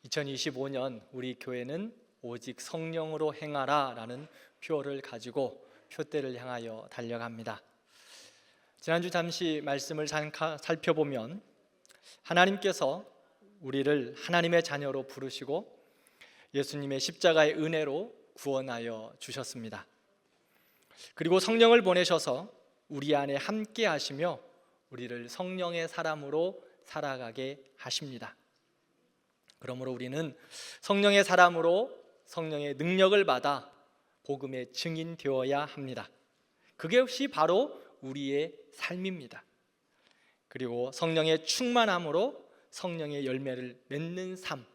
2025년 우리 교회는 오직 성령으로 행하라 라는 표어를 가지고 표대를 향하여 달려갑니다. 지난주 잠시 말씀을 살펴보면 하나님께서 우리를 하나님의 자녀로 부르시고 예수님의 십자가의 은혜로 구원하여 주셨습니다. 그리고 성령을 보내셔서 우리 안에 함께 하시며 우리를 성령의 사람으로 살아가게 하십니다. 그러므로 우리는 성령의 사람으로 성령의 능력을 받아 복음의 증인 되어야 합니다. 그것이 바로 우리의 삶입니다. 그리고 성령의 충만함으로 성령의 열매를 맺는 삶,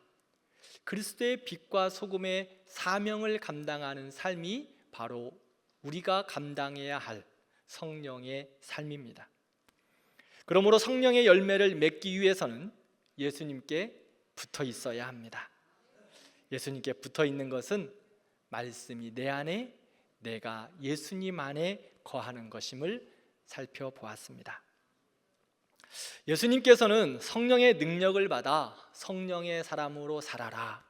그리스도의 빛과 소금의 사명을 감당하는 삶이 바로 우리가 감당해야 할 성령의 삶입니다. 그러므로 성령의 열매를 맺기 위해서는 예수님께 붙어 있어야 합니다. 예수님께 붙어 있는 것은 말씀이 내 안에, 내가 예수님 안에 거하는 것임을 살펴보았습니다. 예수님께서는 성령의 능력을 받아 성령의 사람으로 살아라,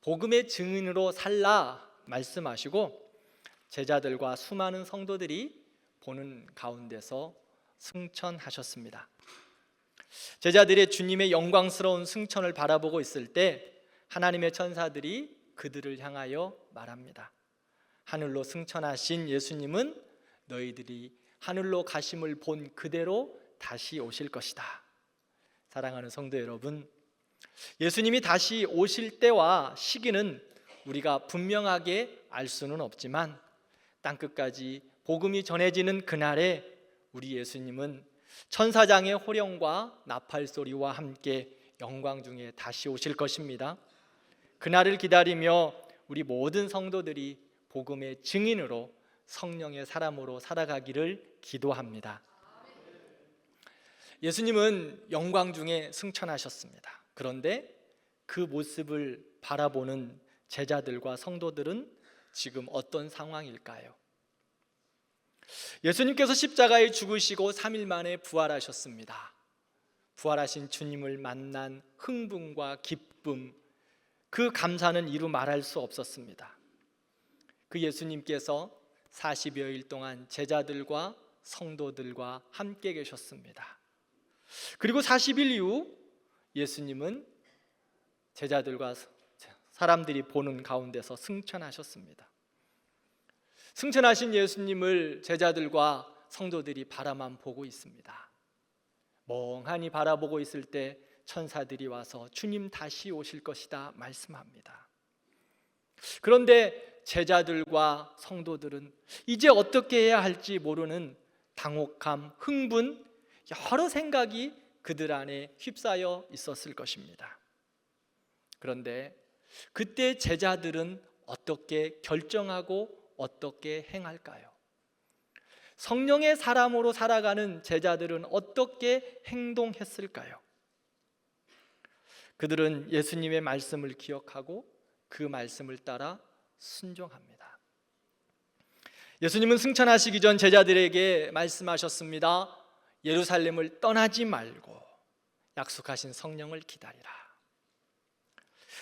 복음의 증인으로 살라 말씀하시고 제자들과 수많은 성도들이 보는 가운데서 승천하셨습니다. 제자들의 주님의 영광스러운 승천을 바라보고 있을 때 하나님의 천사들이 그들을 향하여 말합니다. 하늘로 승천하신 예수님은 너희들이 하늘로 가심을 본 그대로 다시 오실 것이다. 사랑하는 성도 여러분, 예수님이 다시 오실 때와 시기는 우리가 분명하게 알 수는 없지만 땅끝까지 복음이 전해지는 그날에 우리 예수님은 천사장의 호령과 나팔 소리와 함께 영광 중에 다시 오실 것입니다. 그날을 기다리며 우리 모든 성도들이 복음의 증인으로 성령의 사람으로 살아가기를 기도합니다. 예수님은 영광 중에 승천하셨습니다. 그런데 그 모습을 바라보는 제자들과 성도들은 지금 어떤 상황일까요? 예수님께서 십자가에 죽으시고 3일 만에 부활하셨습니다. 부활하신 주님을 만난 흥분과 기쁨, 그 감사는 이루 말할 수 없었습니다. 그 예수님께서 40여일 동안 제자들과 성도들과 함께 계셨습니다. 그리고 40일 이후 예수님은 제자들과 사람들이 보는 가운데서 승천하셨습니다. 승천하신 예수님을 제자들과 성도들이 바라만 보고 있습니다. 멍하니 바라보고 있을 때 천사들이 와서 주님 다시 오실 것이다 말씀합니다. 그런데 제자들과 성도들은 이제 어떻게 해야 할지 모르는 당혹함, 흥분, 여러 생각이 그들 안에 휩싸여 있었을 것입니다. 그런데 그때 제자들은 어떻게 결정하고 어떻게 행할까요? 성령의 사람으로 살아가는 제자들은 어떻게 행동했을까요? 그들은 예수님의 말씀을 기억하고 그 말씀을 따라 순종합니다. 예수님은 승천하시기 전 제자들에게 말씀하셨습니다. 예루살렘을 떠나지 말고 약속하신 성령을 기다리라.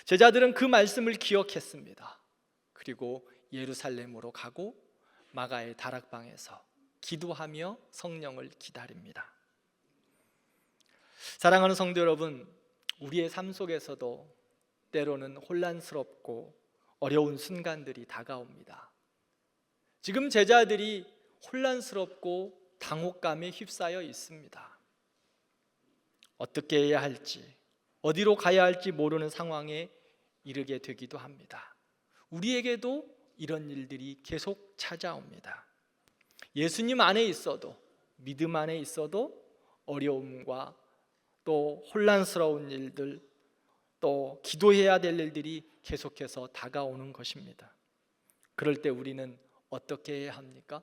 제자들은 그 말씀을 기억했습니다. 그리고 예루살렘으로 가고 마가의 다락방에서 기도하며 성령을 기다립니다. 사랑하는 성도 여러분, 우리의 삶 속에서도 때로는 혼란스럽고 어려운 순간들이 다가옵니다. 지금 제자들이 혼란스럽고 당혹감에 휩싸여 있습니다. 어떻게 해야 할지, 어디로 가야 할지 모르는 상황에 이르게 되기도 합니다. 우리에게도 이런 일들이 계속 찾아옵니다. 예수님 안에 있어도, 믿음 안에 있어도 어려움과 또 혼란스러운 일들, 또 기도해야 될 일들이 계속해서 다가오는 것입니다. 그럴 때 우리는 어떻게 해야 합니까?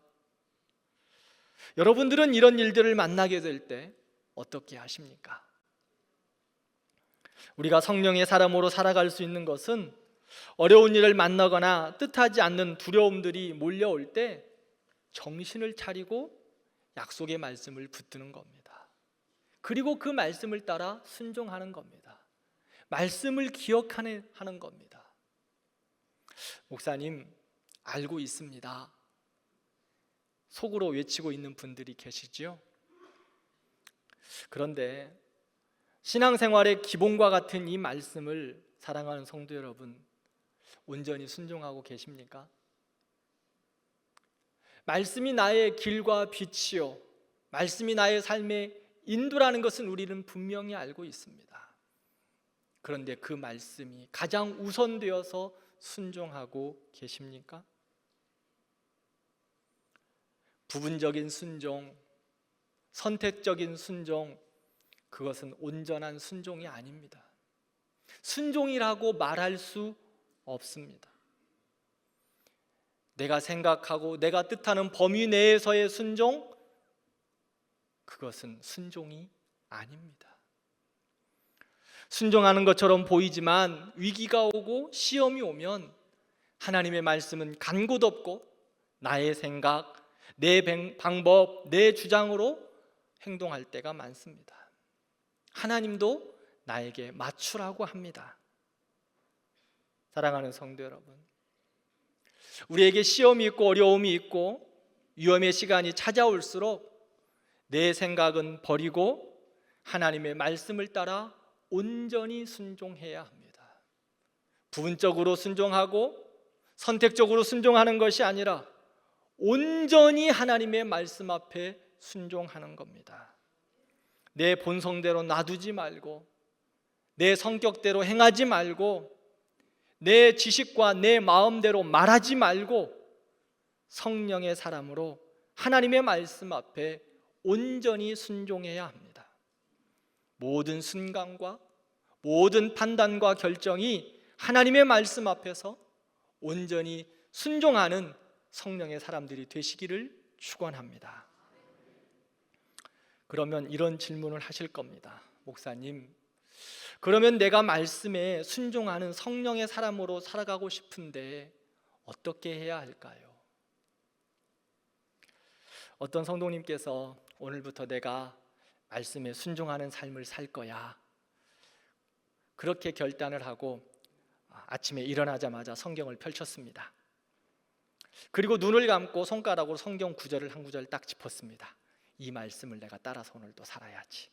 여러분들은 이런 일들을 만나게 될 때 어떻게 하십니까? 우리가 성령의 사람으로 살아갈 수 있는 것은 어려운 일을 만나거나 뜻하지 않는 두려움들이 몰려올 때 정신을 차리고 약속의 말씀을 붙드는 겁니다. 그리고 그 말씀을 따라 순종하는 겁니다. 말씀을 기억하는 겁니다. 목사님, 알고 있습니다. 속으로 외치고 있는 분들이 계시죠? 그런데 신앙생활의 기본과 같은 이 말씀을 사랑하는 성도 여러분, 온전히 순종하고 계십니까? 말씀이 나의 길과 빛이요, 말씀이 나의 삶의 인도라는 것은 우리는 분명히 알고 있습니다. 그런데 그 말씀이 가장 우선되어서 순종하고 계십니까? 부분적인 순종, 선택적인 순종, 그것은 온전한 순종이 아닙니다. 순종이라고 말할 수 없습니다. 내가 생각하고 내가 뜻하는 범위 내에서의 순종, 그것은 순종이 아닙니다. 순종하는 것처럼 보이지만 위기가 오고 시험이 오면 하나님의 말씀은 간곳 없고 나의 생각, 내 방법, 내 주장으로 행동할 때가 많습니다. 하나님도 나에게 맞추라고 합니다. 사랑하는 성도 여러분, 우리에게 시험이 있고 어려움이 있고 위험의 시간이 찾아올수록 내 생각은 버리고 하나님의 말씀을 따라 온전히 순종해야 합니다. 부분적으로 순종하고 선택적으로 순종하는 것이 아니라 온전히 하나님의 말씀 앞에 순종하는 겁니다. 내 본성대로 놔두지 말고, 내 성격대로 행하지 말고, 내 지식과 내 마음대로 말하지 말고 성령의 사람으로 하나님의 말씀 앞에 온전히 순종해야 합니다. 모든 순간과 모든 판단과 결정이 하나님의 말씀 앞에서 온전히 순종하는 성령의 사람들이 되시기를 축원합니다. 그러면 이런 질문을 하실 겁니다. 목사님, 그러면 내가 말씀에 순종하는 성령의 사람으로 살아가고 싶은데 어떻게 해야 할까요? 어떤 성도님께서 오늘부터 내가 말씀에 순종하는 삶을 살 거야, 그렇게 결단을 하고 아침에 일어나자마자 성경을 펼쳤습니다. 그리고 눈을 감고 손가락으로 성경 구절을 한 구절 딱 짚었습니다. 이 말씀을 내가 따라서 오늘도 살아야지.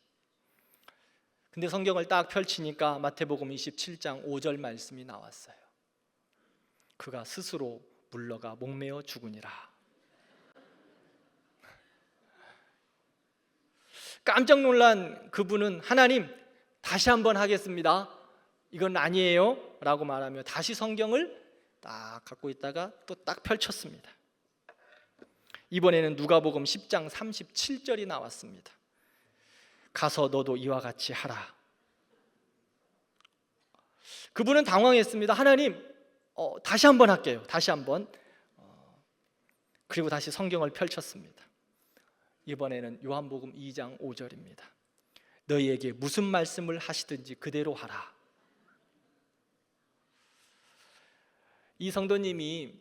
근데 성경을 딱 펼치니까 마태복음 27장 5절 말씀이 나왔어요. 그가 스스로 물러가 목매어 죽으니라. 깜짝 놀란 그분은 하나님, 다시 한번 하겠습니다. 이건 아니에요 라고 말하며 다시 성경을 딱 갖고 있다가 또 딱 펼쳤습니다. 이번에는 누가복음 10장 37절이 나왔습니다. 가서 너도 이와 같이 하라. 그분은 당황했습니다. 하나님, 다시 한번 할게요. 다시 한번. 그리고 다시 성경을 펼쳤습니다. 이번에는 요한복음 2장 5절입니다. 너희에게 무슨 말씀을 하시든지 그대로 하라. 이 성도님이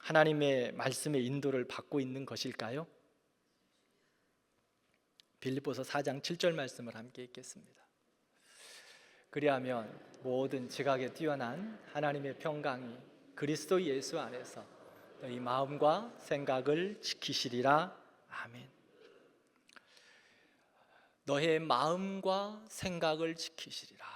하나님의 말씀의 인도를 받고 있는 것일까요? 빌립보서 4장 7절 말씀을 함께 읽겠습니다. 그리하면 모든 지각에 뛰어난 하나님의 평강이 그리스도 예수 안에서 너희 마음과 생각을 지키시리라. 아멘. 너의 마음과 생각을 지키시리라.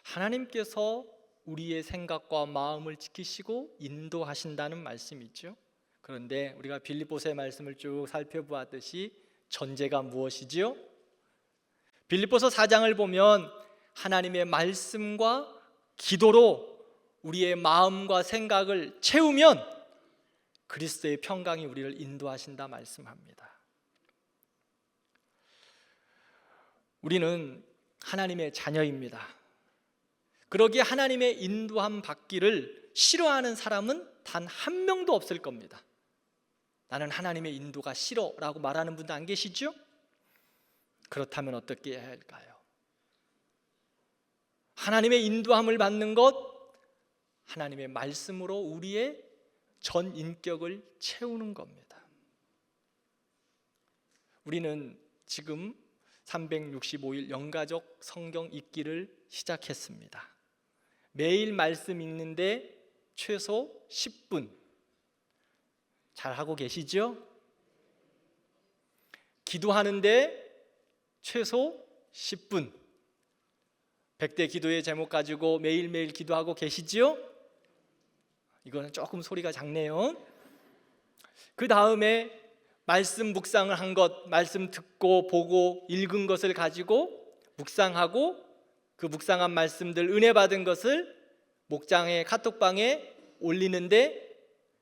하나님께서 우리의 생각과 마음을 지키시고 인도하신다는 말씀이죠. 그런데 우리가 빌립보서의 말씀을 쭉 살펴보았듯이 전제가 무엇이지요? 빌립보서 4장을 보면 하나님의 말씀과 기도로 우리의 마음과 생각을 채우면 그리스도의 평강이 우리를 인도하신다 말씀합니다. 우리는 하나님의 자녀입니다. 그러기에 하나님의 인도함 받기를 싫어하는 사람은 단 한 명도 없을 겁니다. 나는 하나님의 인도가 싫어라고 말하는 분도 안 계시죠? 그렇다면 어떻게 해야 할까요? 하나님의 인도함을 받는 것, 하나님의 말씀으로 우리의 전 인격을 채우는 겁니다. 우리는 지금 365일 영가족 성경 읽기를 시작했습니다. 매일 말씀 읽는데 최소 10분. 잘 하고 계시죠? 기도하는데 최소 10분. 100대 기도의 제목 가지고 매일매일 기도하고 계시죠? 이거는 조금 소리가 작네요. 그 다음에 말씀 묵상을 한 것, 말씀 듣고 보고 읽은 것을 가지고 묵상하고 그 묵상한 말씀들 은혜 받은 것을 목장의 카톡방에 올리는데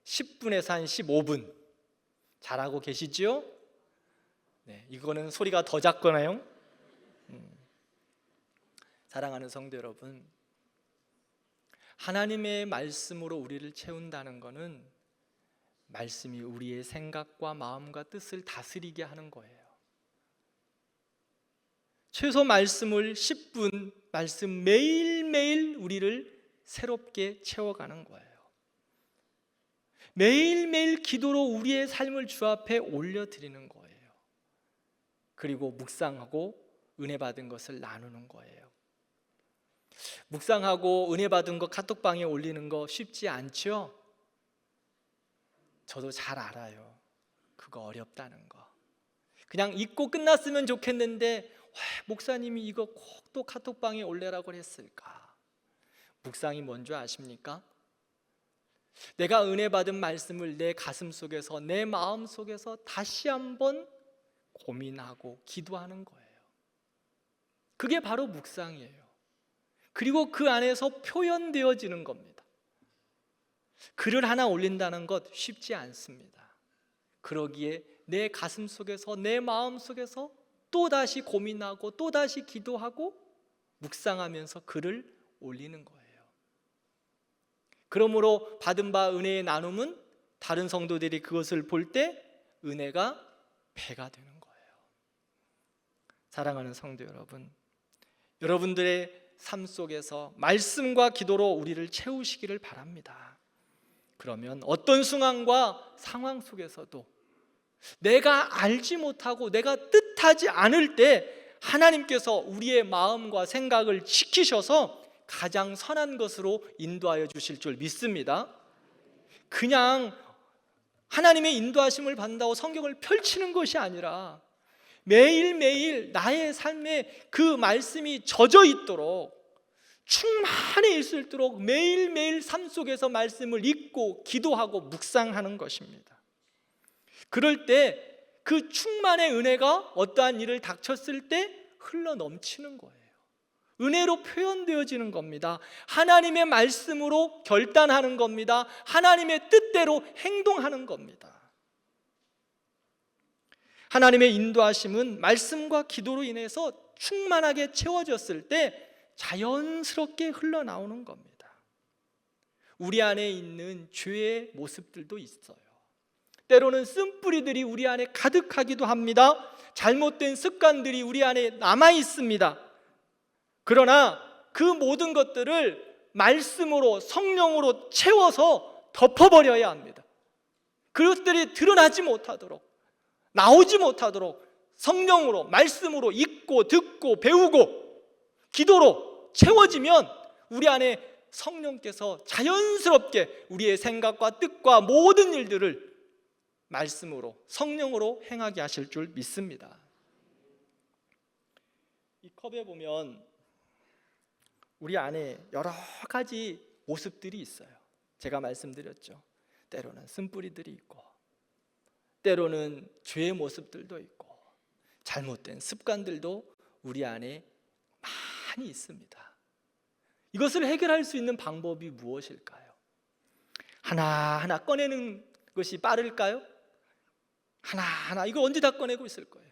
10분에서 한 15분. 잘하고 계시죠? 네, 이거는 소리가 더 작거나요? 사랑하는 성도 여러분, 하나님의 말씀으로 우리를 채운다는 것은 말씀이 우리의 생각과 마음과 뜻을 다스리게 하는 거예요. 최소 말씀을 10분, 말씀 매일매일 우리를 새롭게 채워가는 거예요. 매일매일 기도로 우리의 삶을 주 앞에 올려드리는 거예요. 그리고 묵상하고 은혜 받은 것을 나누는 거예요. 묵상하고 은혜 받은 거 카톡방에 올리는 거 쉽지 않죠? 저도 잘 알아요. 그거 어렵다는 거. 그냥 읽고 끝났으면 좋겠는데 왜 목사님이 이거 꼭 또 카톡방에 올리라고 했을까? 묵상이 뭔지 아십니까? 내가 은혜 받은 말씀을 내 가슴 속에서, 내 마음 속에서 다시 한번 고민하고 기도하는 거예요. 그게 바로 묵상이에요. 그리고 그 안에서 표현되어지는 겁니다. 글을 하나 올린다는 것 쉽지 않습니다. 그러기에 내 가슴 속에서, 내 마음 속에서 또다시 고민하고 또다시 기도하고 묵상하면서 글을 올리는 거예요. 그러므로 받은 바 은혜의 나눔은 다른 성도들이 그것을 볼 때 은혜가 배가 되는 거예요. 사랑하는 성도 여러분, 여러분들의 삶 속에서 말씀과 기도로 우리를 채우시기를 바랍니다. 그러면 어떤 순간과 상황 속에서도 내가 알지 못하고 내가 뜻하지 않을 때 하나님께서 우리의 마음과 생각을 지키셔서 가장 선한 것으로 인도하여 주실 줄 믿습니다. 그냥 하나님의 인도하심을 받는다고 성경을 펼치는 것이 아니라 매일매일 나의 삶에 그 말씀이 젖어 있도록, 충만히 있도록 매일매일 삶 속에서 말씀을 읽고 기도하고 묵상하는 것입니다. 그럴 때 그 충만의 은혜가 어떠한 일을 닥쳤을 때 흘러 넘치는 거예요. 은혜로 표현되어지는 겁니다. 하나님의 말씀으로 결단하는 겁니다. 하나님의 뜻대로 행동하는 겁니다. 하나님의 인도하심은 말씀과 기도로 인해서 충만하게 채워졌을 때 자연스럽게 흘러나오는 겁니다. 우리 안에 있는 죄의 모습들도 있어요. 때로는 쓴뿌리들이 우리 안에 가득하기도 합니다. 잘못된 습관들이 우리 안에 남아 있습니다. 그러나 그 모든 것들을 말씀으로, 성령으로 채워서 덮어버려야 합니다. 그것들이 드러나지 못하도록, 나오지 못하도록 성령으로, 말씀으로 읽고 듣고 배우고 기도로 채워지면 우리 안에 성령께서 자연스럽게 우리의 생각과 뜻과 모든 일들을 말씀으로, 성령으로 행하게 하실 줄 믿습니다. 이 컵에 보면 우리 안에 여러 가지 모습들이 있어요. 제가 말씀드렸죠. 때로는 쓴뿌리들이 있고, 때로는 죄의 모습들도 있고, 잘못된 습관들도 우리 안에 많이 있습니다. 이것을 해결할 수 있는 방법이 무엇일까요? 하나하나 꺼내는 것이 빠를까요? 하나하나 이거 언제 다 꺼내고 있을 거예요.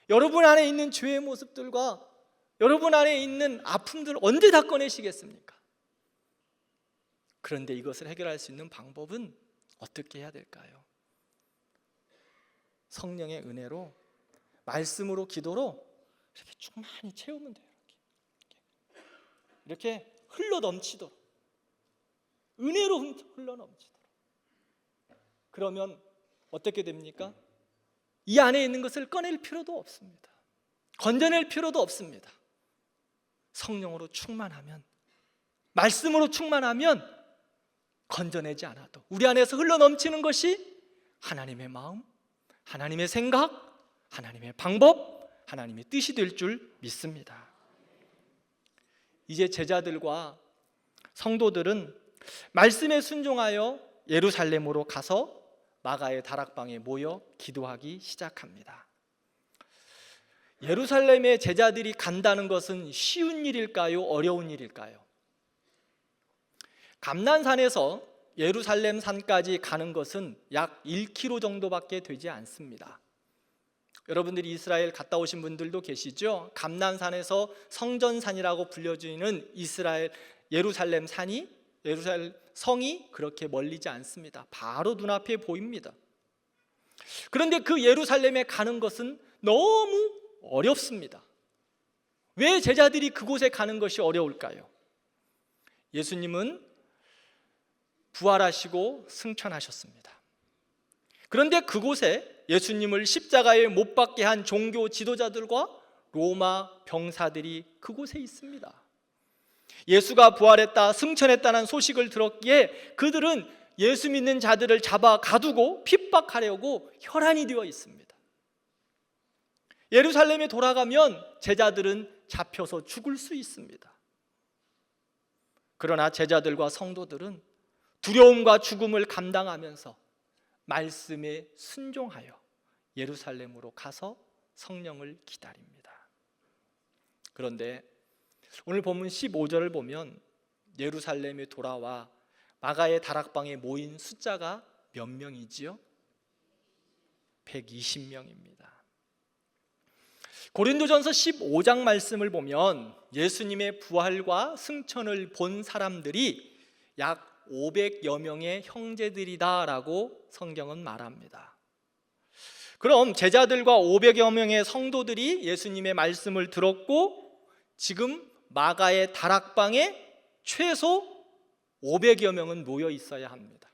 여러분 안에 있는 죄의 모습들과 여러분 안에 있는 아픔들 언제 다 꺼내시겠습니까? 그런데 이것을 해결할 수 있는 방법은 어떻게 해야 될까요? 성령의 은혜로, 말씀으로, 기도로 이렇게 충만히 채우면 돼요. 이렇게 흘러 넘치도록, 은혜로 흘러 넘치도록. 그러면 어떻게 됩니까? 이 안에 있는 것을 꺼낼 필요도 없습니다. 건져낼 필요도 없습니다. 성령으로 충만하면, 말씀으로 충만하면 건져내지 않아도 우리 안에서 흘러넘치는 것이 하나님의 마음, 하나님의 생각, 하나님의 방법, 하나님의 뜻이 될 줄 믿습니다. 이제 제자들과 성도들은 말씀에 순종하여 예루살렘으로 가서 마가의 다락방에 모여 기도하기 시작합니다. 예루살렘에 제자들이 간다는 것은 쉬운 일일까요? 어려운 일일까요? 감난산에서 예루살렘 산까지 가는 것은 약 1km 정도밖에 되지 않습니다. 여러분들이 이스라엘 갔다 오신 분들도 계시죠? 감난산에서 성전산이라고 불려지는 이스라엘 예루살렘 성이 그렇게 멀리지 않습니다. 바로 눈앞에 보입니다. 그런데 그 예루살렘에 가는 것은 너무 어렵습니다. 왜 제자들이 그곳에 가는 것이 어려울까요? 예수님은 부활하시고 승천하셨습니다. 그런데 그곳에 예수님을 십자가에 못 박게 한 종교 지도자들과 로마 병사들이 그곳에 있습니다. 예수가 부활했다, 승천했다는 소식을 들었기에 그들은 예수 믿는 자들을 잡아 가두고 핍박하려고 혈안이 되어 있습니다. 예루살렘에 돌아가면 제자들은 잡혀서 죽을 수 있습니다. 그러나 제자들과 성도들은 두려움과 죽음을 감당하면서 말씀에 순종하여 예루살렘으로 가서 성령을 기다립니다. 그런데 오늘 본문 15절을 보면 예루살렘에 돌아와 마가의 다락방에 모인 숫자가 몇 명이지요? 120명입니다. 고린도전서 15장 말씀을 보면 예수님의 부활과 승천을 본 사람들이 약 500여 명의 형제들이다라고 성경은 말합니다. 그럼 제자들과 500여 명의 성도들이 예수님의 말씀을 들었고 지금 마가의 다락방에 최소 500여 명은 모여 있어야 합니다.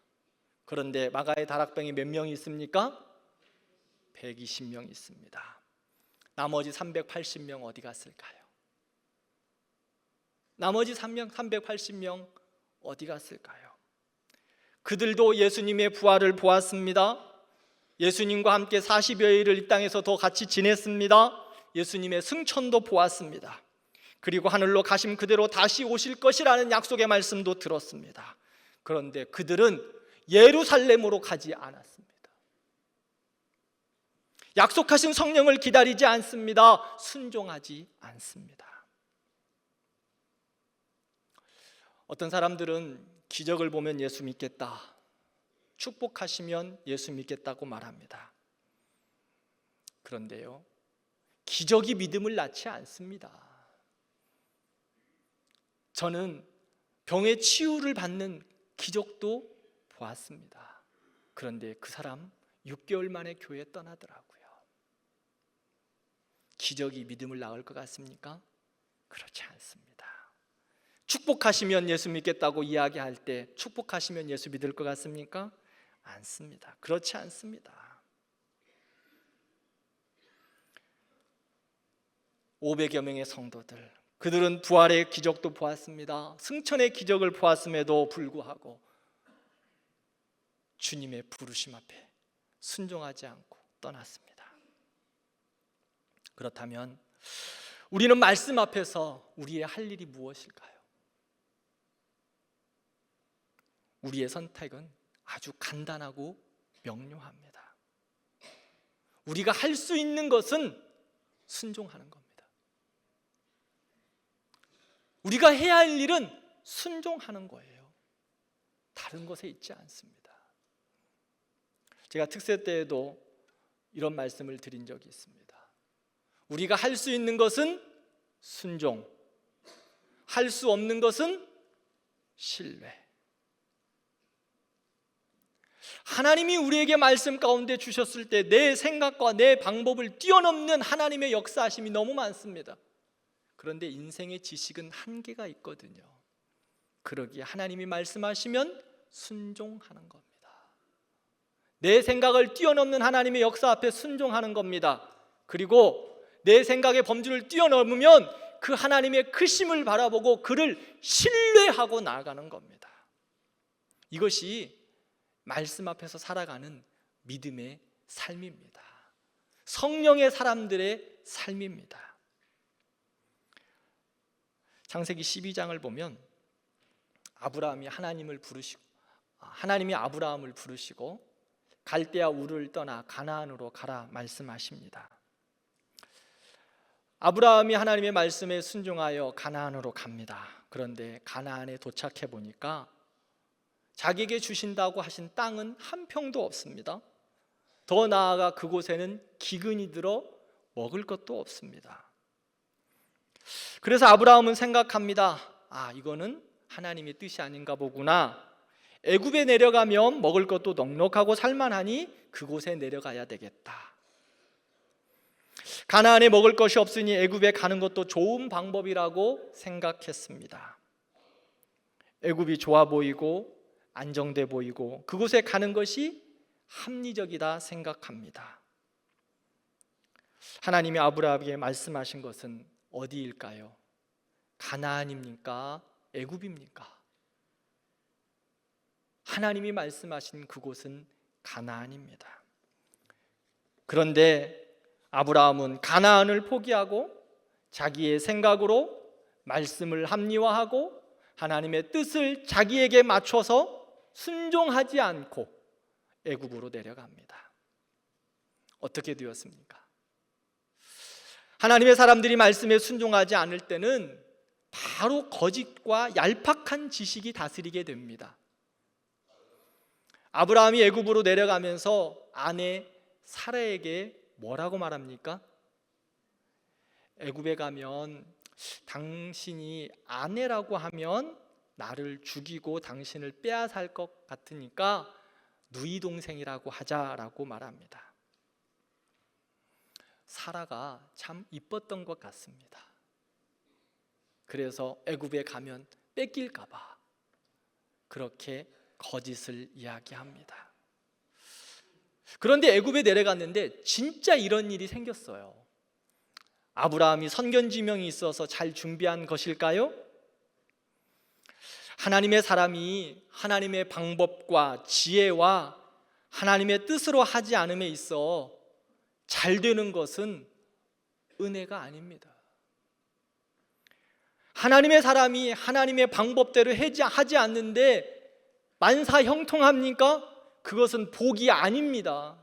그런데 마가의 다락방에 몇 명이 있습니까? 120명 있습니다. 나머지 380명 어디 갔을까요? 나머지 380명 어디 갔을까요? 그들도 예수님의 부활을 보았습니다. 예수님과 함께 40여일을 이 땅에서 더 같이 지냈습니다. 예수님의 승천도 보았습니다. 그리고 하늘로 가심 그대로 다시 오실 것이라는 약속의 말씀도 들었습니다. 그런데 그들은 예루살렘으로 가지 않았습니다. 약속하신 성령을 기다리지 않습니다. 순종하지 않습니다. 어떤 사람들은 기적을 보면 예수 믿겠다, 축복하시면 예수 믿겠다고 말합니다. 그런데요, 기적이 믿음을 낳지 않습니다. 저는 병의 치유를 받는 기적도 보았습니다. 그런데 그 사람 6개월 만에 교회 떠나더라고요. 기적이 믿음을 낳을 것 같습니까? 그렇지 않습니다. 축복하시면 예수 믿겠다고 이야기할 때 축복하시면 예수 믿을 것 같습니까? 않습니다. 그렇지 않습니다. 500여 명의 성도들, 그들은 부활의 기적도 보았습니다. 승천의 기적을 보았음에도 불구하고 주님의 부르심 앞에 순종하지 않고 떠났습니다. 그렇다면 우리는 말씀 앞에서 우리의 할 일이 무엇일까요? 우리의 선택은 아주 간단하고 명료합니다. 우리가 할 수 있는 것은 순종하는 겁니다. 우리가 해야 할 일은 순종하는 거예요. 다른 것에 있지 않습니다. 제가 특세 때에도 이런 말씀을 드린 적이 있습니다. 우리가 할 수 있는 것은 순종, 할 수 없는 것은 신뢰. 하나님이 우리에게 말씀 가운데 주셨을 때 내 생각과 내 방법을 뛰어넘는 하나님의 역사하심이 너무 많습니다. 그런데 인생의 지식은 한계가 있거든요. 그러기에 하나님이 말씀하시면 순종하는 겁니다. 내 생각을 뛰어넘는 하나님의 역사 앞에 순종하는 겁니다. 그리고 내 생각의 범주를 뛰어넘으면 그 하나님의 크심을 바라보고 그를 신뢰하고 나아가는 겁니다. 이것이 말씀 앞에서 살아가는 믿음의 삶입니다. 성령의 사람들의 삶입니다. 창세기 12장을 보면 하나님이 아브라함을 부르시고 갈대아 우르를 떠나 가나안으로 가라 말씀하십니다. 아브라함이 하나님의 말씀에 순종하여 가나안으로 갑니다. 그런데 가나안에 도착해 보니까 자기에게 주신다고 하신 땅은 한 평도 없습니다. 더 나아가 그곳에는 기근이 들어 먹을 것도 없습니다. 그래서 아브라함은 생각합니다. 이거는 하나님의 뜻이 아닌가 보구나. 애굽에 내려가면 먹을 것도 넉넉하고 살만하니 그곳에 내려가야 되겠다. 가나안에 먹을 것이 없으니 애굽에 가는 것도 좋은 방법이라고 생각했습니다. 애굽이 좋아 보이고 안정돼 보이고 그곳에 가는 것이 합리적이다 생각합니다. 하나님이 아브라함에게 말씀하신 것은 어디일까요? 가나안입니까? 애굽입니까? 하나님이 말씀하신 그곳은 가나안입니다. 그런데 아브라함은 가나안을 포기하고 자기의 생각으로 말씀을 합리화하고 하나님의 뜻을 자기에게 맞춰서 순종하지 않고 애굽으로 내려갑니다. 어떻게 되었습니까? 하나님의 사람들이 말씀에 순종하지 않을 때는 바로 거짓과 얄팍한 지식이 다스리게 됩니다. 아브라함이 애굽으로 내려가면서 아내 사라에게 뭐라고 말합니까? 애굽에 가면 당신이 아내라고 하면 나를 죽이고 당신을 빼앗을 것 같으니까 누이 동생이라고 하자라고 말합니다. 사라가 참 이뻤던 것 같습니다. 그래서 애굽에 가면 뺏길까 봐 그렇게 거짓을 이야기합니다. 그런데 애굽에 내려갔는데 진짜 이런 일이 생겼어요. 아브라함이 선견지명이 있어서 잘 준비한 것일까요? 하나님의 사람이 하나님의 방법과 지혜와 하나님의 뜻으로 하지 않음에 있어 잘 되는 것은 은혜가 아닙니다. 하나님의 사람이 하나님의 방법대로 하지 않는데 만사 형통합니까? 그것은 복이 아닙니다.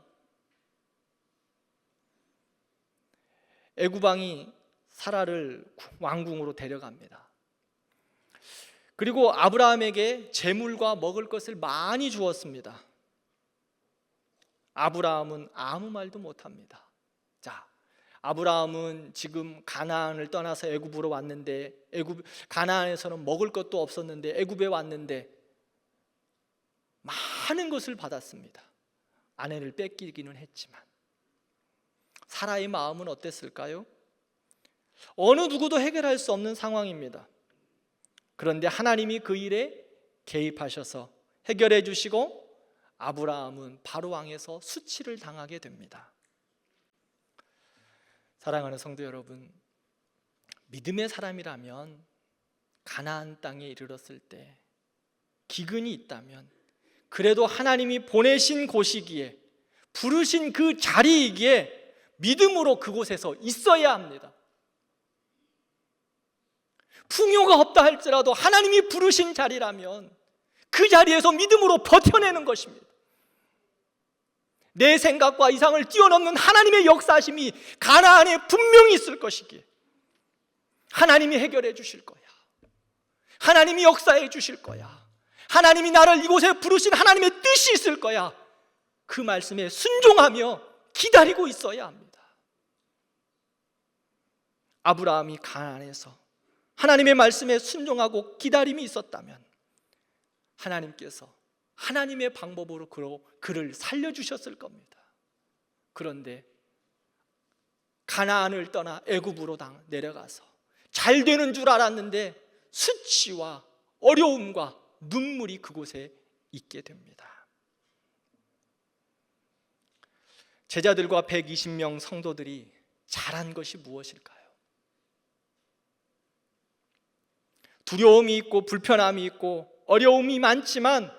애굽 왕이 사라를 왕궁으로 데려갑니다. 그리고 아브라함에게 재물과 먹을 것을 많이 주었습니다. 아브라함은 아무 말도 못합니다. 자, 아브라함은 지금 가나안을 떠나서 애굽으로 왔는데 가나안에서는 먹을 것도 없었는데 애굽에 왔는데 많은 것을 받았습니다. 아내를 뺏기기는 했지만 사라의 마음은 어땠을까요? 어느 누구도 해결할 수 없는 상황입니다. 그런데 하나님이 그 일에 개입하셔서 해결해 주시고 아브라함은 바로 왕에서 수치를 당하게 됩니다. 사랑하는 성도 여러분, 믿음의 사람이라면 가나안 땅에 이르렀을 때 기근이 있다면 그래도 하나님이 보내신 곳이기에 부르신 그 자리이기에 믿음으로 그곳에서 있어야 합니다. 풍요가 없다 할지라도 하나님이 부르신 자리라면 그 자리에서 믿음으로 버텨내는 것입니다. 내 생각과 이상을 뛰어넘는 하나님의 역사심이 가나안에 분명히 있을 것이기에 하나님이 해결해 주실 거야. 하나님이 역사해 주실 거야. 하나님이 나를 이곳에 부르신 하나님의 뜻이 있을 거야. 그 말씀에 순종하며 기다리고 있어야 합니다. 아브라함이 가나안에서 하나님의 말씀에 순종하고 기다림이 있었다면 하나님께서 하나님의 방법으로 그를 살려주셨을 겁니다. 그런데 가나안을 떠나 애굽으로 내려가서 잘 되는 줄 알았는데 수치와 어려움과 눈물이 그곳에 있게 됩니다. 제자들과 120명 성도들이 잘한 것이 무엇일까요? 두려움이 있고 불편함이 있고 어려움이 많지만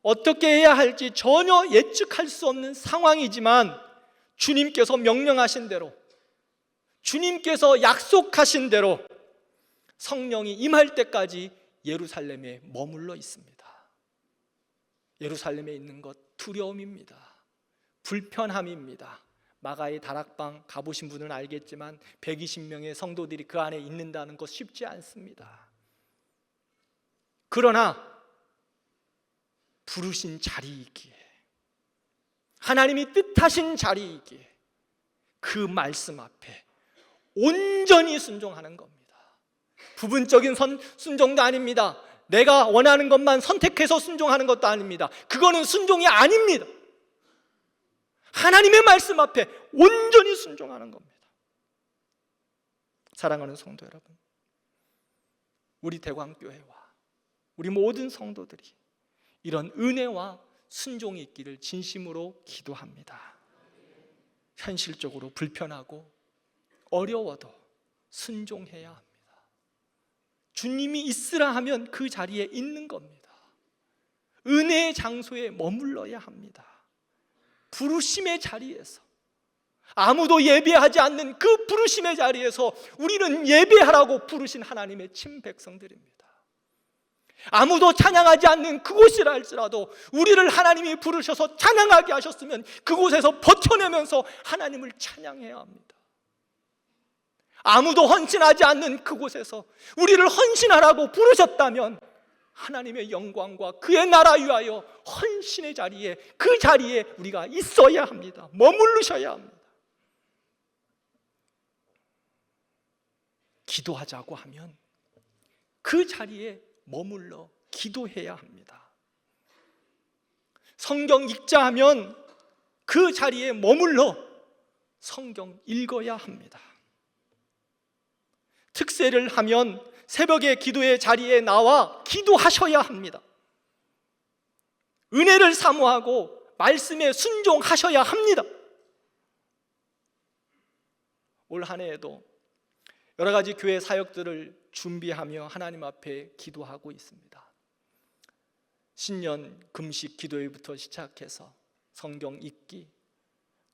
어떻게 해야 할지 전혀 예측할 수 없는 상황이지만 주님께서 명령하신 대로, 주님께서 약속하신 대로 성령이 임할 때까지 예루살렘에 머물러 있습니다. 예루살렘에 있는 것 두려움입니다. 불편함입니다. 마가의 다락방 가보신 분은 알겠지만 120명의 성도들이 그 안에 있는다는 것 쉽지 않습니다. 그러나 부르신 자리이기에, 하나님이 뜻하신 자리이기에 그 말씀 앞에 온전히 순종하는 겁니다. 부분적인 순종도 아닙니다. 내가 원하는 것만 선택해서 순종하는 것도 아닙니다. 그거는 순종이 아닙니다. 하나님의 말씀 앞에 온전히 순종하는 겁니다. 사랑하는 성도 여러분, 우리 대광교회와 우리 모든 성도들이 이런 은혜와 순종이 있기를 진심으로 기도합니다. 현실적으로 불편하고 어려워도 순종해야 합니다. 주님이 있으라 하면 그 자리에 있는 겁니다. 은혜의 장소에 머물러야 합니다. 부르심의 자리에서, 아무도 예배하지 않는 그 부르심의 자리에서 우리는 예배하라고 부르신 하나님의 친백성들입니다. 아무도 찬양하지 않는 그곳이라 할지라도 우리를 하나님이 부르셔서 찬양하게 하셨으면 그곳에서 버텨내면서 하나님을 찬양해야 합니다. 아무도 헌신하지 않는 그곳에서 우리를 헌신하라고 부르셨다면 하나님의 영광과 그의 나라 위하여 헌신의 자리에, 그 자리에 우리가 있어야 합니다. 머무르셔야 합니다. 기도하자고 하면 그 자리에 머물러 기도해야 합니다. 성경 읽자 하면 그 자리에 머물러 성경 읽어야 합니다. 특세를 하면 새벽에 기도의 자리에 나와 기도하셔야 합니다. 은혜를 사모하고 말씀에 순종하셔야 합니다. 올 한 해에도 여러 가지 교회 사역들을 준비하며 하나님 앞에 기도하고 있습니다. 신년 금식 기도회부터 시작해서 성경 읽기,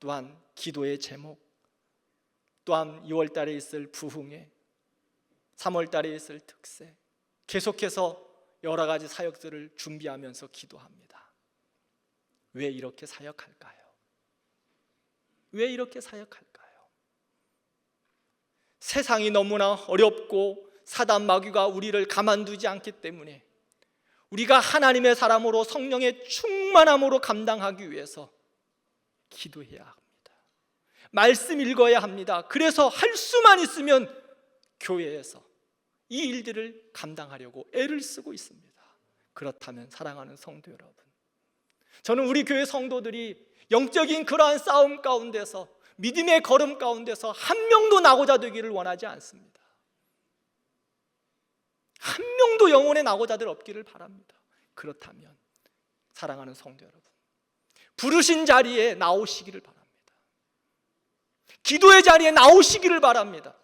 또한 기도의 제목, 또한 2월 달에 있을 부흥회, 3월 달에 있을 특세, 계속해서 여러 가지 사역들을 준비하면서 기도합니다. 왜 이렇게 사역할까요? 왜 이렇게 사역할까요? 세상이 너무나 어렵고 사단 마귀가 우리를 가만두지 않기 때문에 우리가 하나님의 사람으로 성령의 충만함으로 감당하기 위해서 기도해야 합니다. 말씀 읽어야 합니다. 그래서 할 수만 있으면 교회에서 이 일들을 감당하려고 애를 쓰고 있습니다. 그렇다면 사랑하는 성도 여러분, 저는 우리 교회 성도들이 영적인 그러한 싸움 가운데서, 믿음의 걸음 가운데서 한 명도 나고자 되기를 원하지 않습니다. 한 명도 영혼의 나고자들 없기를 바랍니다. 그렇다면 사랑하는 성도 여러분, 부르신 자리에 나오시기를 바랍니다. 기도의 자리에 나오시기를 바랍니다.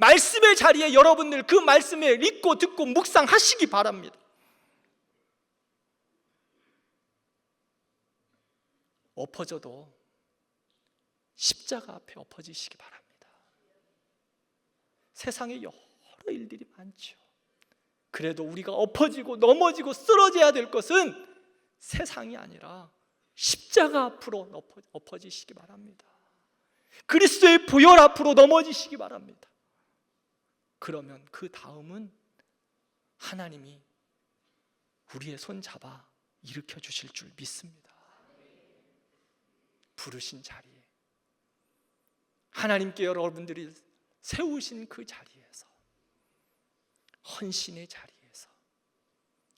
말씀의 자리에 여러분들 그 말씀에 읽고 듣고 묵상하시기 바랍니다. 엎어져도 십자가 앞에 엎어지시기 바랍니다. 세상에 여러 일들이 많죠. 그래도 우리가 엎어지고 넘어지고 쓰러져야 될 것은 세상이 아니라 십자가 앞으로 엎어지시기 바랍니다. 그리스도의 보혈 앞으로 넘어지시기 바랍니다. 그러면 그 다음은 하나님이 우리의 손 잡아 일으켜 주실 줄 믿습니다. 부르신 자리에, 하나님께 여러분들이 세우신 그 자리에서, 헌신의 자리에서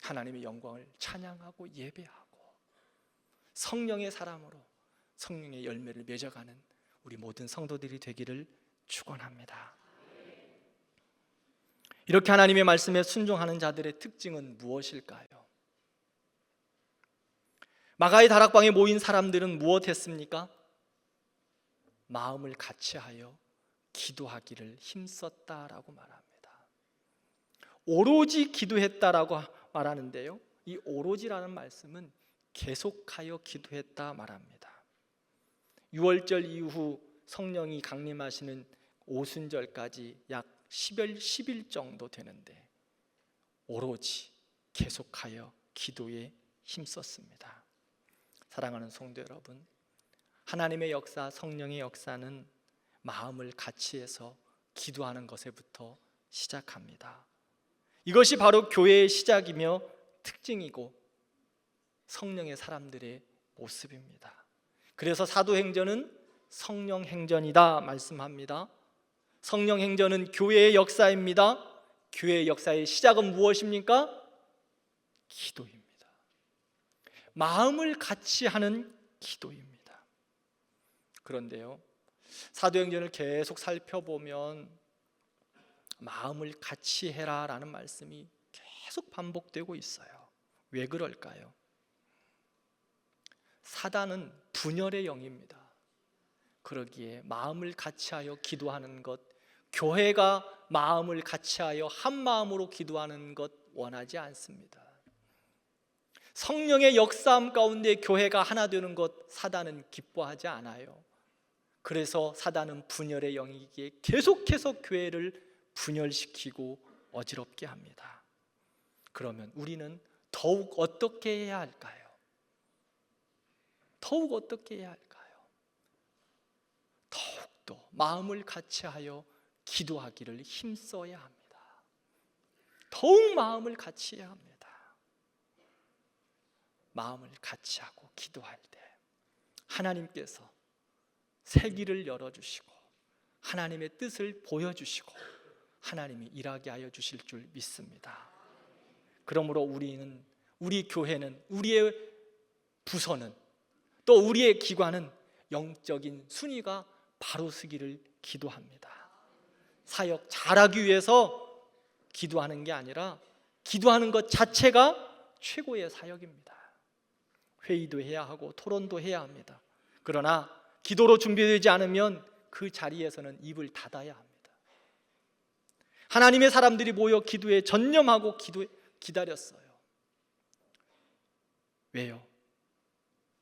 하나님의 영광을 찬양하고 예배하고 성령의 사람으로 성령의 열매를 맺어가는 우리 모든 성도들이 되기를 축원합니다. 이렇게 하나님의 말씀에 순종하는 자들의 특징은 무엇일까요? 마가의 다락방에 모인 사람들은 무엇했습니까? 마음을 같이하여 기도하기를 힘썼다라고 말합니다. 오로지 기도했다라고 말하는데요, 이 오로지라는 말씀은 계속하여 기도했다 말합니다. 6월절 이후 성령이 강림하시는 오순절까지 약 10일 정도 되는데 오로지 계속하여 기도에 힘썼습니다. 사랑하는 성도 여러분, 하나님의 역사, 성령의 역사는 마음을 같이해서 기도하는 것에부터 시작합니다. 이것이 바로 교회의 시작이며 특징이고 성령의 사람들의 모습입니다. 그래서 사도행전은 성령행전이다 말씀합니다. 성령행전은 교회의 역사입니다. 교회의 역사의 시작은 무엇입니까? 기도입니다. 마음을 같이 하는 기도입니다. 그런데요, 사도행전을 계속 살펴보면 마음을 같이 해라 라는 말씀이 계속 반복되고 있어요. 왜 그럴까요? 사단은 분열의 영입니다. 그러기에 마음을 같이하여 기도하는 것, 교회가 마음을 같이하여 한 마음으로 기도하는 것 원하지 않습니다. 성령의 역사함 가운데 교회가 하나 되는 것 사단은 기뻐하지 않아요. 그래서 사단은 분열의 영이기에 계속해서 교회를 분열시키고 어지럽게 합니다. 그러면 우리는 더욱 어떻게 해야 할까요? 더욱 어떻게 해야 할까요? 더욱더 마음을 같이하여 기도하기를 힘써야 합니다. 더욱 마음을 같이해야 합니다. 마음을 같이하고 기도할 때 하나님께서 새 길을 열어주시고 하나님의 뜻을 보여주시고 하나님이 일하게 하여 주실 줄 믿습니다. 그러므로 우리 교회는, 우리의 부서는, 또 우리의 기관은 영적인 순위가 바로 서기를 기도합니다. 사역 잘하기 위해서 기도하는 게 아니라 기도하는 것 자체가 최고의 사역입니다. 회의도 해야 하고 토론도 해야 합니다. 그러나 기도로 준비되지 않으면 그 자리에서는 입을 닫아야 합니다. 하나님의 사람들이 모여 기도에 전념하고 기다렸어요. 왜요?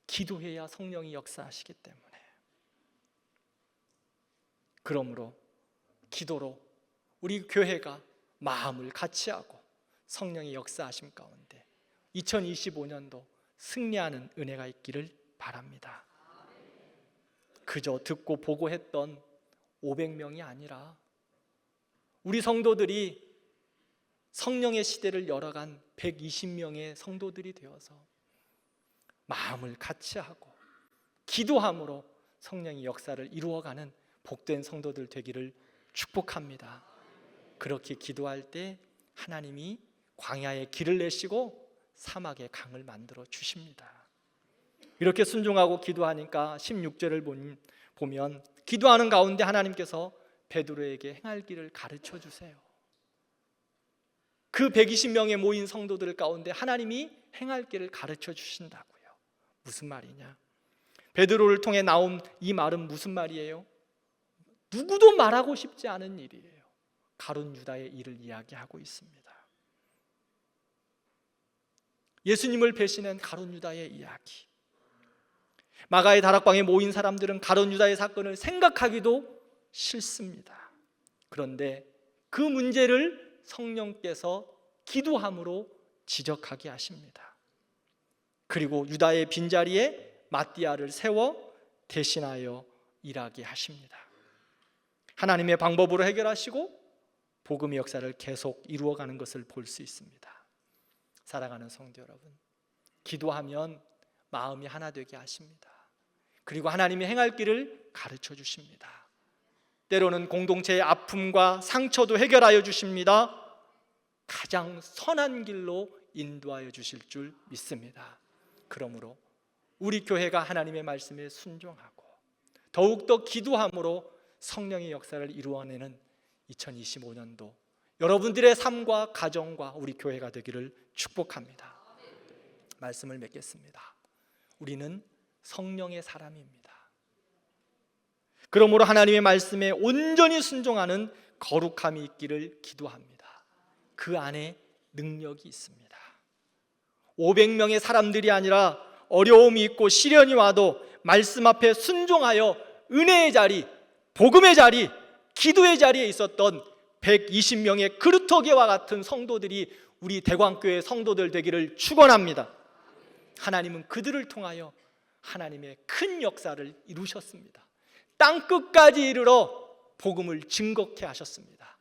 기도해야 성령이 역사하시기 때문에. 그러므로 기도로 우리 교회가 마음을 같이하고 성령의 역사하심 가운데 2025년도 승리하는 은혜가 있기를 바랍니다. 그저 듣고 보고 했던 500명이 아니라 우리 성도들이 성령의 시대를 열어간 120명의 성도들이 되어서 마음을 같이하고 기도함으로 성령의 역사를 이루어가는 복된 성도들 되기를 축복합니다. 그렇게 기도할 때 하나님이 광야에 길을 내시고 사막에 강을 만들어 주십니다. 이렇게 순종하고 기도하니까 16절을 보면 기도하는 가운데 하나님께서 베드로에게 행할 길을 가르쳐 주세요. 그 120명의 모인 성도들 가운데 하나님이 행할 길을 가르쳐 주신다고요. 무슨 말이냐? 베드로를 통해 나온 이 말은 무슨 말이에요? 누구도 말하고 싶지 않은 일이에요. 가룟 유다의 일을 이야기하고 있습니다. 예수님을 배신한 가룟 유다의 이야기. 마가의 다락방에 모인 사람들은 가룟 유다의 사건을 생각하기도 싫습니다. 그런데 그 문제를 성령께서 기도함으로 지적하게 하십니다. 그리고 유다의 빈자리에 마띠아를 세워 대신하여 일하게 하십니다. 하나님의 방법으로 해결하시고 복음의 역사를 계속 이루어가는 것을 볼 수 있습니다. 사랑하는 성도 여러분, 기도하면 마음이 하나 되게 하십니다. 그리고 하나님이 행할 길을 가르쳐 주십니다. 때로는 공동체의 아픔과 상처도 해결하여 주십니다. 가장 선한 길로 인도하여 주실 줄 믿습니다. 그러므로 우리 교회가 하나님의 말씀에 순종하고 더욱더 기도함으로 성령의 역사를 이루어내는 2025년도 여러분들의 삶과 가정과 우리 교회가 되기를 축복합니다. 말씀을 맺겠습니다. 우리는 성령의 사람입니다. 그러므로 하나님의 말씀에 온전히 순종하는 거룩함이 있기를 기도합니다. 그 안에 능력이 있습니다. 500명의 사람들이 아니라 어려움이 있고 시련이 와도 말씀 앞에 순종하여 은혜의 자리, 복음의 자리, 기도의 자리에 있었던 120명의 그루터기와 같은 성도들이 우리 대광교회 성도들 되기를 축원합니다. 하나님은 그들을 통하여 하나님의 큰 역사를 이루셨습니다. 땅끝까지 이르러 복음을 증거케 하셨습니다.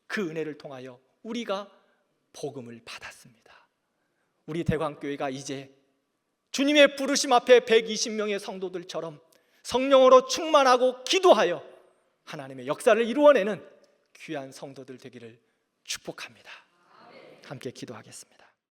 그 은혜를 통하여 우리가 복음을 받았습니다. 우리 대광교회가 이제 주님의 부르심 앞에 120명의 성도들처럼 성령으로 충만하고 기도하여 하나님의 역사를 이루어내는 귀한 성도들 되기를 축복합니다. 함께 기도하겠습니다.